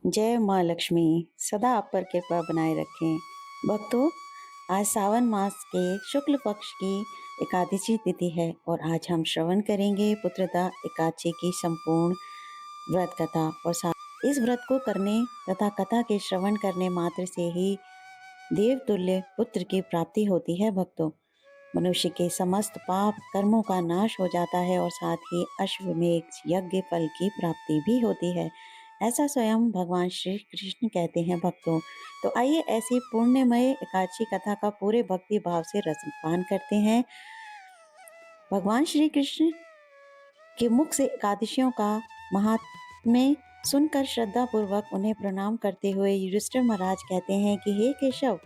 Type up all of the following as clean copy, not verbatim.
जय माँ लक्ष्मी सदा आप पर कृपा बनाए रखें। भक्तों, आज सावन मास के शुक्ल पक्ष की एकादशी तिथि है और आज हम श्रवण करेंगे पुत्रदा एकादशी की संपूर्ण व्रत कथा और साथ इस व्रत को करने तथा कथा के श्रवण करने मात्र से ही देवतुल्य पुत्र की प्राप्ति होती है। भक्तों, मनुष्य के समस्त पाप कर्मों का नाश हो जाता है और साथ ही अश्वमेध यज्ञ फल की प्राप्ति भी होती है, ऐसा स्वयं भगवान श्री कृष्ण कहते हैं। भक्तों, तो आइए ऐसी पुण्यमय एकादशी कथा का पूरे भक्ति भाव से रसपान करते हैं। भगवान श्री कृष्ण के मुख से एकादशियों का महात्म्य सुनकर श्रद्धा पूर्वक उन्हें प्रणाम करते हुए युधिष्ठिर महाराज कहते हैं कि हे केशव,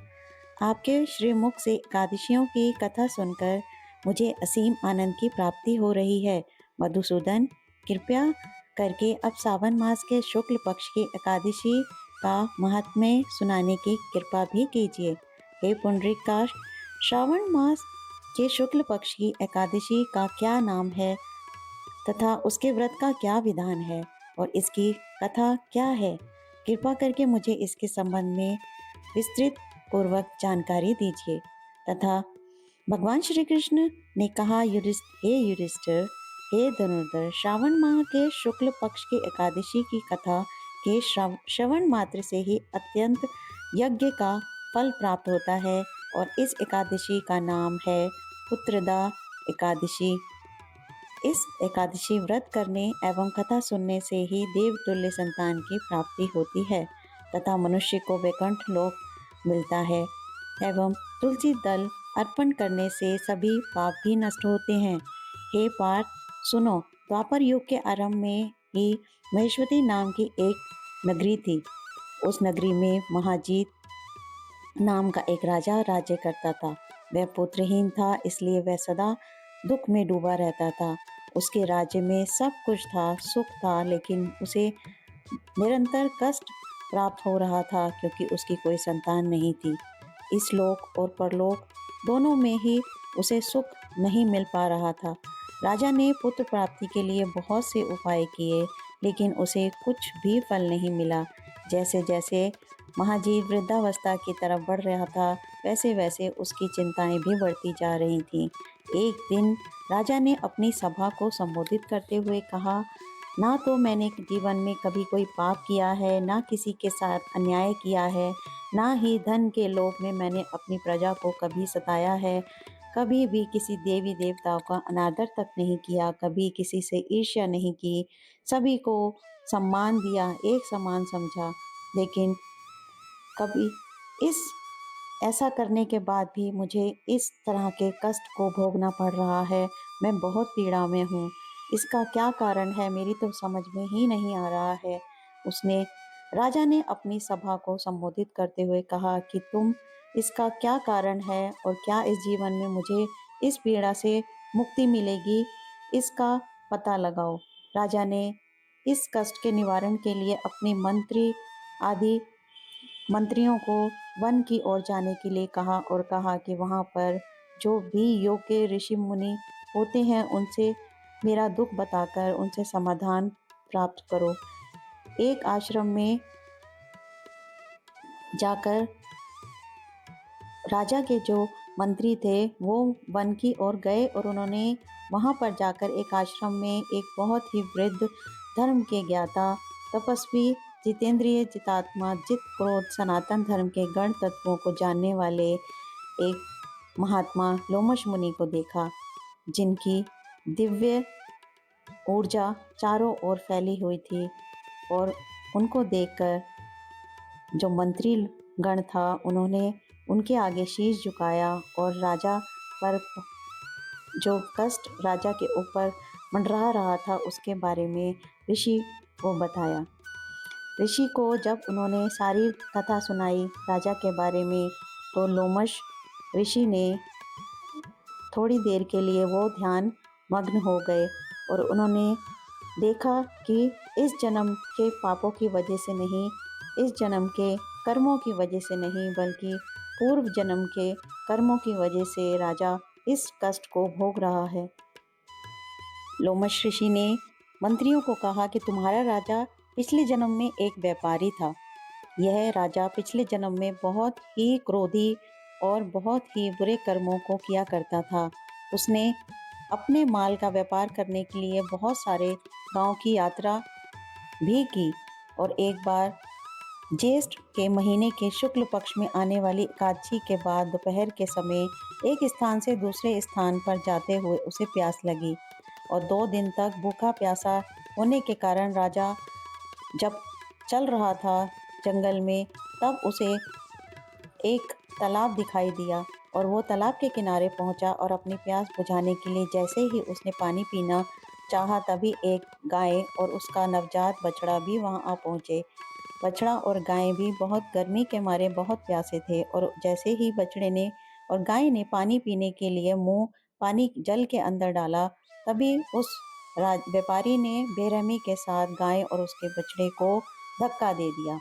आपके श्रीमुख से एकादशियों की कथा सुनकर मुझे असीम आनंद की प्राप्ति हो रही है। मधुसूदन, कृपया करके अब सावन मास के शुक्ल पक्ष की एकादशी का महात्म्य सुनाने की कृपा भी कीजिए। हे पुंडरीकाक्ष, श्रावण मास के शुक्ल पक्ष की एकादशी का क्या नाम है तथा उसके व्रत का क्या विधान है और इसकी कथा क्या है? कृपा करके मुझे इसके संबंध में विस्तृत पूर्वक जानकारी दीजिए। तथा भगवान श्री कृष्ण ने कहा, हे युधिष्ठिर, हे धनुर्धर, श्रावण माह के शुक्ल पक्ष की एकादशी की कथा के श्रवण मात्र से ही अत्यंत यज्ञ का फल प्राप्त होता है और इस एकादशी का नाम है पुत्रदा एकादशी। इस एकादशी व्रत करने एवं कथा सुनने से ही देवतुल्य संतान की प्राप्ति होती है तथा मनुष्य को वैकुंठ लोक मिलता है एवं तुलसी दल अर्पण करने से सभी पाप भी नष्ट होते हैं। हे पार्थ, सुनो, द्वापर युग के आरंभ में ही महेश्वती नाम की एक नगरी थी। उस नगरी में महाजीत नाम का एक राजा राज्य करता था। वह पुत्रहीन था, इसलिए वह सदा दुख में डूबा रहता था। उसके राज्य में सब कुछ था, सुख था, लेकिन उसे निरंतर कष्ट प्राप्त हो रहा था क्योंकि उसकी कोई संतान नहीं थी। इस लोक और परलोक दोनों में ही उसे सुख नहीं मिल पा रहा था। राजा ने पुत्र प्राप्ति के लिए बहुत से उपाय किए, लेकिन उसे कुछ भी फल नहीं मिला। जैसे जैसे महाजीव वृद्धावस्था की तरफ बढ़ रहा था, वैसे वैसे उसकी चिंताएं भी बढ़ती जा रही थीं। एक दिन राजा ने अपनी सभा को संबोधित करते हुए कहा, ना तो मैंने जीवन में कभी कोई पाप किया है, ना किसी के साथ अन्याय किया है, ना ही धन के लोभ में मैंने अपनी प्रजा को कभी सताया है, कभी भी किसी देवी देवताओं का अनादर तक नहीं किया, कभी किसी से ईर्ष्या नहीं की, सभी को सम्मान दिया, एक समान समझा। लेकिन कभी इस ऐसा करने के बाद भी मुझे इस तरह के कष्ट को भोगना पड़ रहा है। मैं बहुत पीड़ा में हूँ। इसका क्या कारण है, मेरी तो समझ में ही नहीं आ रहा है। उसने राजा ने अपनी सभा को संबोधित करते हुए कहा कि तुम इसका क्या कारण है और क्या इस जीवन में मुझे इस पीड़ा से मुक्ति मिलेगी, इसका पता लगाओ। राजा ने इस कष्ट के निवारण के लिए अपने आदि मंत्रियों को वन की ओर जाने के लिए कहा और कहा कि वहां पर जो भी योग के ऋषि मुनि होते हैं उनसे मेरा दुख बताकर उनसे समाधान प्राप्त करो। एक आश्रम में जाकर राजा के जो मंत्री थे वो वन की ओर गए और उन्होंने वहां पर जाकर एक आश्रम में एक बहुत ही वृद्ध, धर्म के ज्ञाता, तपस्वी, जितेंद्रिय, जितात्मा, जित क्रोध, सनातन धर्म के गण तत्वों को जानने वाले एक महात्मा लोमश मुनि को देखा, जिनकी दिव्य ऊर्जा चारों ओर फैली हुई थी। और उनको देखकर जो मंत्री गण था उन्होंने उनके आगे शीश झुकाया और राजा पर जो कष्ट राजा के ऊपर मंडरा रहा था उसके बारे में ऋषि को बताया। ऋषि को जब उन्होंने सारी कथा सुनाई राजा के बारे में, तो लोमश ऋषि ने थोड़ी देर के लिए वो ध्यान मग्न हो गए और उन्होंने देखा कि इस जन्म के पापों की वजह से नहीं, इस जन्म के कर्मों की वजह से नहीं, बल्कि पूर्व जन्म के कर्मों की वजह से राजा इस कष्ट को भोग रहा है। लोमश ऋषि ने मंत्रियों को कहा कि तुम्हारा राजा पिछले जन्म में एक व्यापारी था। यह राजा पिछले जन्म में बहुत ही क्रोधी और बहुत ही बुरे कर्मों को किया करता था। उसने अपने माल का व्यापार करने के लिए बहुत सारे गांव की यात्रा भी की और एक बार ज्येष्ठ के महीने के शुक्ल पक्ष में आने वाली एकादशी के बाद दोपहर के समय एक स्थान से दूसरे स्थान पर जाते हुए उसे प्यास लगी और 2 दिन तक भूखा प्यासा होने के कारण राजा जब चल रहा था जंगल में, तब उसे एक तालाब दिखाई दिया और वो तालाब के किनारे पहुंचा और अपनी प्यास बुझाने के लिए जैसे ही उसने पानी पीना चाहा तभी एक गाय और उसका नवजात बछड़ा भी वहां आ पहुंचे। बछड़ा और गाय भी बहुत गर्मी के मारे बहुत प्यासे थे और जैसे ही बछड़े ने और गाय ने पानी पीने के लिए मुंह पानी जल के अंदर डाला, तभी उस व्यापारी ने बेरहमी के साथ गाय और उसके बछड़े को धक्का दे दिया।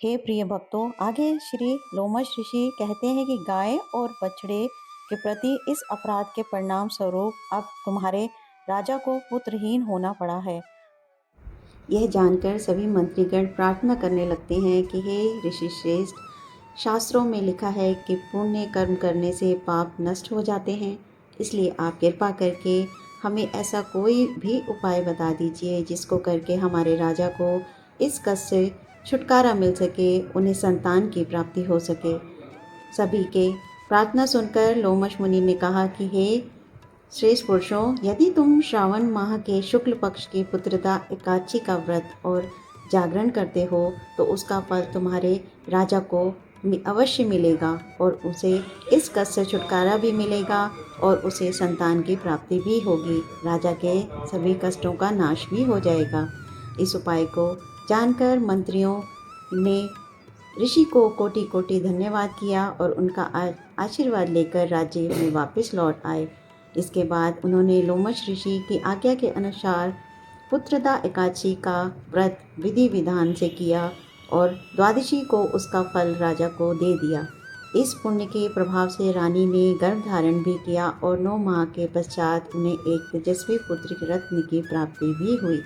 हे प्रिय भक्तों, आगे श्री लोमश ऋषि कहते हैं कि गाय और बछड़े के प्रति इस अपराध के परिणाम स्वरूप अब तुम्हारे राजा को पुत्रहीन होना पड़ा है। यह जानकर सभी मंत्रीगण प्रार्थना करने लगते हैं कि हे ऋषि श्रेष्ठ, शास्त्रों में लिखा है कि पुण्य कर्म करने से पाप नष्ट हो जाते हैं, इसलिए आप कृपा करके हमें ऐसा कोई भी उपाय बता दीजिए जिसको करके हमारे राजा को इस कष्ट से छुटकारा मिल सके, उन्हें संतान की प्राप्ति हो सके। सभी के प्रार्थना सुनकर लोमश मुनि ने कहा कि हे श्रेष्ठ पुरुषों, यदि तुम श्रावण माह के शुक्ल पक्ष की पुत्रदा एकादशी का व्रत और जागरण करते हो तो उसका फल तुम्हारे राजा को अवश्य मिलेगा और उसे इस कष्ट से छुटकारा भी मिलेगा और उसे संतान की प्राप्ति भी होगी। राजा के सभी कष्टों का नाश भी हो जाएगा। इस उपाय को जानकर मंत्रियों ने ऋषि को कोटि कोटि धन्यवाद किया और उनका आशीर्वाद लेकर राज्य में वापस लौट आए। इसके बाद उन्होंने लोमश ऋषि की आज्ञा के अनुसार पुत्रदा एकादशी का व्रत विधि विधान से किया और द्वादशी को उसका फल राजा को दे दिया। इस पुण्य के प्रभाव से रानी ने गर्भ धारण भी किया और 9 माह के पश्चात उन्हें एक तेजस्वी पुत्र रत्न की प्राप्ति भी हुई।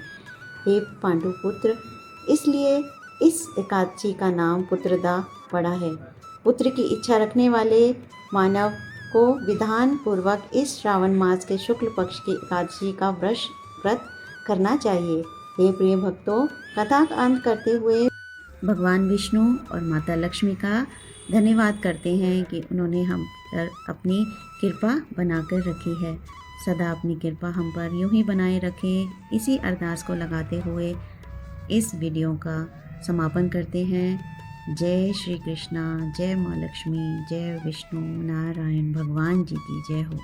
हे पांडुपुत्र, इसलिए इस एकादशी का नाम पुत्रदा पड़ा है। पुत्र की इच्छा रखने वाले मानव को विधान पूर्वक इस श्रावण मास के शुक्ल पक्ष की एकादशी का व्रत करना चाहिए। हे प्रिय भक्तों, कथा का अंत करते हुए भगवान विष्णु और माता लक्ष्मी का धन्यवाद करते हैं कि उन्होंने हम पर अपनी कृपा बनाकर रखी है। सदा अपनी कृपा हम पर यूं ही बनाए रखें। इसी अरदास को लगाते हुए इस वीडियो का समापन करते हैं। जय श्री कृष्णा, जय माँ लक्ष्मी, जय विष्णु नारायण भगवान जी की जय हो।